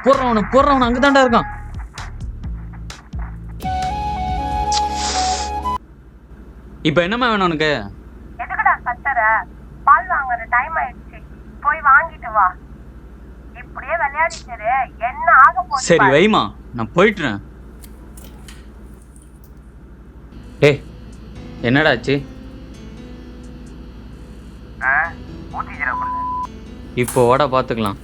போடுறவன அங்கதான்டா இருக்கான். இப்ப என்னமா வேணும் உனக்கு? எதுக்குடா கத்துற? பால் வாங்குற டைம் ஆயிடுச்சு, போய் வாங்கிட்டு வா. இப்படியே விளையாடிட்டு என்ன ஆக போகுது? சரி வைமா, நான் போயிட்டுறேன். டேய் என்னடா ஆச்சு? இப்போ ஓட பாத்துக்கலாம்.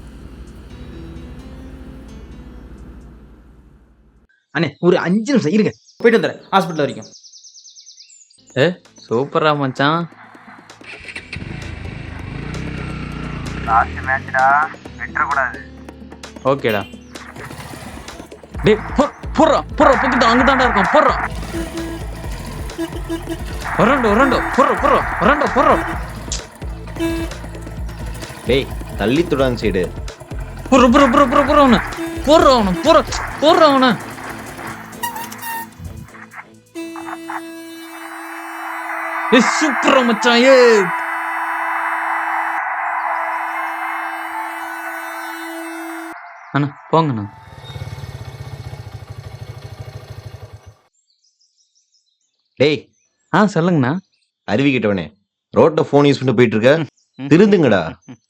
அண்ணே ஒரு 5 நிமிஷம் இருங்க, போயிட்டு வந்துடுறேன் ஹாஸ்பிட்டல் வரைக்கும். சூப்பரா மச்சான். லாஸ்ட் மேட்ச்டா, விட்டுறக்கூடாது. ஓகேடா. டேய் போடுறா பக்கத்து அங்கதான்டா இருக்கான். போடுறா வரண்டோ போடுறா. டேய் தள்ளி துடான் சைடு. போடுறா அவனை. சூப்பரா மச்சான். அண்ணா போங்கண்ணா. டேய் சொல்லுங்கண்ணா. அறிவிக்கிட்டவனே, ரோட்ல போன் யூஸ் பண்ணிட்டு போயிட்டு இருக்க, திருந்துங்கடா.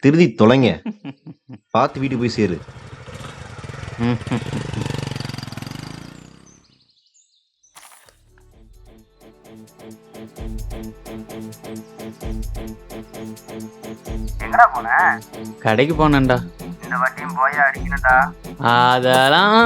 திருதி தொலைங்க, பார்த்து வீட்டுக்கு போய் சேரு. எங்கடா போன? கடைக்கு போனேன்டா. இந்த வாட்டியும் போயா அடிக்கணும்டா. அதெல்லாம்